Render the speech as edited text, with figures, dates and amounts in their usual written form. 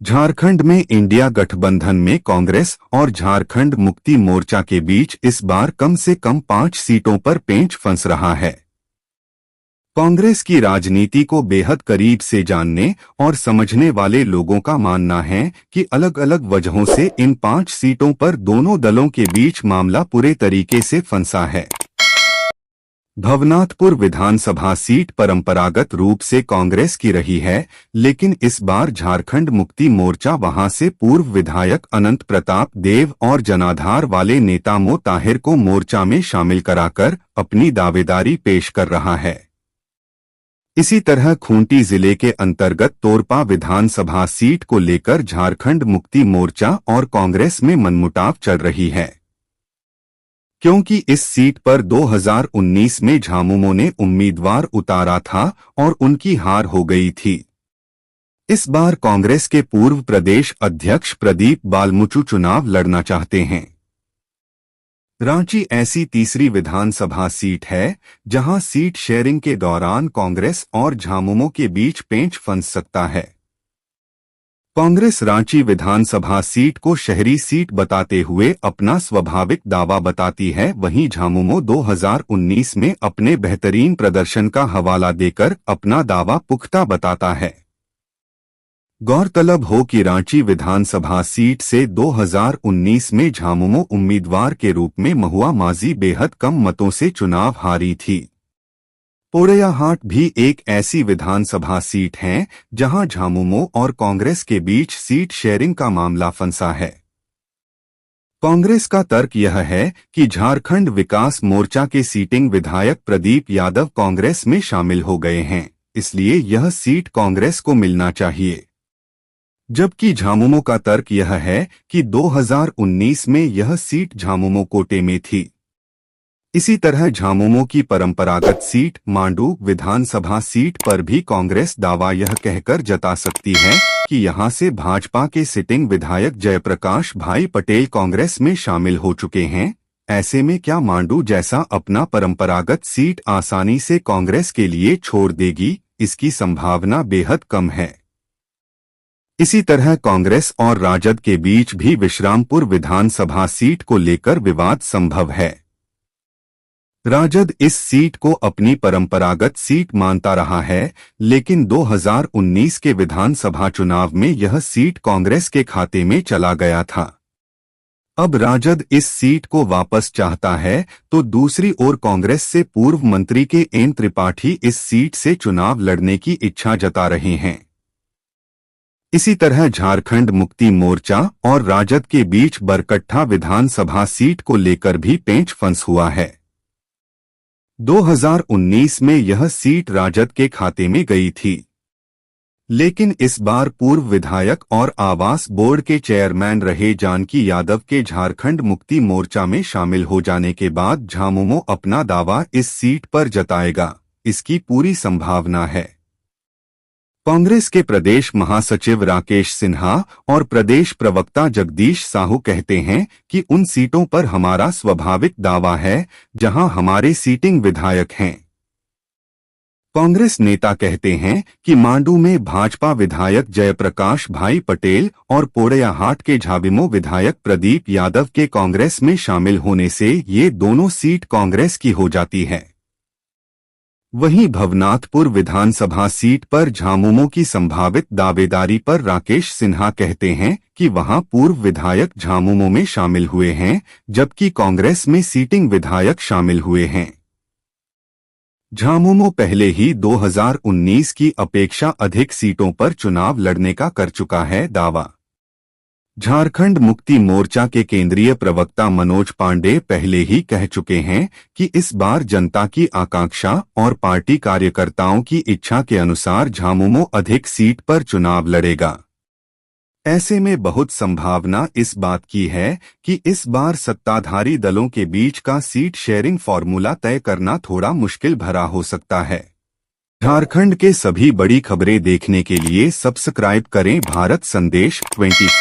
झारखंड में इंडिया गठबंधन में कांग्रेस और झारखंड मुक्ति मोर्चा के बीच इस बार कम से कम 5 सीटों पर पेंच फंस रहा है। कांग्रेस की राजनीति को बेहद करीब से जानने और समझने वाले लोगों का मानना है कि अलग अलग वजहों से इन 5 सीटों पर दोनों दलों के बीच मामला पूरे तरीके से फंसा है। भवनाथपुर विधानसभा सीट परंपरागत रूप से कांग्रेस की रही है, लेकिन इस बार झारखंड मुक्ति मोर्चा वहां से पूर्व विधायक अनंत प्रताप देव और जनाधार वाले नेता मो ताहिर को मोर्चा में शामिल कराकर अपनी दावेदारी पेश कर रहा है। इसी तरह खूंटी जिले के अंतर्गत तोरपा विधानसभा सीट को लेकर झारखंड मुक्ति मोर्चा और कांग्रेस में मनमुटाव चल रही है, क्योंकि इस सीट पर 2019 में झामुमो ने उम्मीदवार उतारा था और उनकी हार हो गई थी। इस बार कांग्रेस के पूर्व प्रदेश अध्यक्ष प्रदीप बालमुचु चुनाव लड़ना चाहते हैं। रांची ऐसी तीसरी विधानसभा सीट है जहां सीट शेयरिंग के दौरान कांग्रेस और झामुमो के बीच पेंच फंस सकता है। कांग्रेस रांची विधानसभा सीट को शहरी सीट बताते हुए अपना स्वाभाविक दावा बताती है, वहीं झामुमो 2019 में अपने बेहतरीन प्रदर्शन का हवाला देकर अपना दावा पुख्ता बताता है। गौरतलब हो कि रांची विधानसभा सीट से 2019 में झामुमो उम्मीदवार के रूप में महुआ माजी बेहद कम मतों से चुनाव हारी थी। पोड़ैयाहाट भी एक ऐसी विधानसभा सीट है जहां झामुमो और कांग्रेस के बीच सीट शेयरिंग का मामला फंसा है। कांग्रेस का तर्क यह है कि झारखंड विकास मोर्चा के सीटिंग विधायक प्रदीप यादव कांग्रेस में शामिल हो गए हैं, इसलिए यह सीट कांग्रेस को मिलना चाहिए। जबकि झामुमो का तर्क यह है कि 2019 में यह सीट झामुमो कोटे में थी। इसी तरह झामुमो की परंपरागत सीट मांडू विधानसभा सीट पर भी कांग्रेस दावा यह कहकर जता सकती है कि यहां से भाजपा के सिटिंग विधायक जयप्रकाश भाई पटेल कांग्रेस में शामिल हो चुके हैं। ऐसे में क्या मांडू जैसा अपना परंपरागत सीट आसानी से कांग्रेस के लिए छोड़ देगी, इसकी संभावना बेहद कम है। इसी तरह कांग्रेस और राजद के बीच भी विश्रामपुर विधानसभा सीट को लेकर विवाद संभव है। राजद इस सीट को अपनी परंपरागत सीट मानता रहा है, लेकिन 2019 के विधानसभा चुनाव में यह सीट कांग्रेस के खाते में चला गया था। अब राजद इस सीट को वापस चाहता है, तो दूसरी ओर कांग्रेस से पूर्व मंत्री के एन त्रिपाठी इस सीट से चुनाव लड़ने की इच्छा जता रहे हैं। इसी तरह झारखंड मुक्ति मोर्चा और राजद के बीच बरकट्ठा विधानसभा सीट को लेकर भी पेंच फंस हुआ है। 2019 में यह सीट राजद के खाते में गई थी, लेकिन इस बार पूर्व विधायक और आवास बोर्ड के चेयरमैन रहे जानकी यादव के झारखंड मुक्ति मोर्चा में शामिल हो जाने के बाद झामुमो अपना दावा इस सीट पर जताएगा, इसकी पूरी संभावना है। कांग्रेस के प्रदेश महासचिव राकेश सिन्हा और प्रदेश प्रवक्ता जगदीश साहू कहते हैं कि उन सीटों पर हमारा स्वाभाविक दावा है जहां हमारे सीटिंग विधायक हैं। कांग्रेस नेता कहते हैं कि मांडू में भाजपा विधायक जयप्रकाश भाई पटेल और पोड़ैयाहाट के झामुमो विधायक प्रदीप यादव के कांग्रेस में शामिल होने से ये दोनों सीट कांग्रेस की हो जाती है। वहीं भवनाथपुर विधानसभा सीट पर झामुमो की संभावित दावेदारी पर राकेश सिन्हा कहते हैं कि वहां पूर्व विधायक झामुमो में शामिल हुए हैं, जबकि कांग्रेस में सीटिंग विधायक शामिल हुए हैं। झामुमो पहले ही 2019 की अपेक्षा अधिक सीटों पर चुनाव लड़ने का कर चुका है दावा। झारखंड मुक्ति मोर्चा के केंद्रीय प्रवक्ता मनोज पांडे पहले ही कह चुके हैं कि इस बार जनता की आकांक्षा और पार्टी कार्यकर्ताओं की इच्छा के अनुसार झामुमो अधिक सीट पर चुनाव लड़ेगा। ऐसे में बहुत संभावना इस बात की है कि इस बार सत्ताधारी दलों के बीच का सीट शेयरिंग फॉर्मूला तय करना थोड़ा मुश्किल भरा हो सकता है। झारखंड के सभी बड़ी खबरें देखने के लिए सब्सक्राइब करें भारत संदेश 24।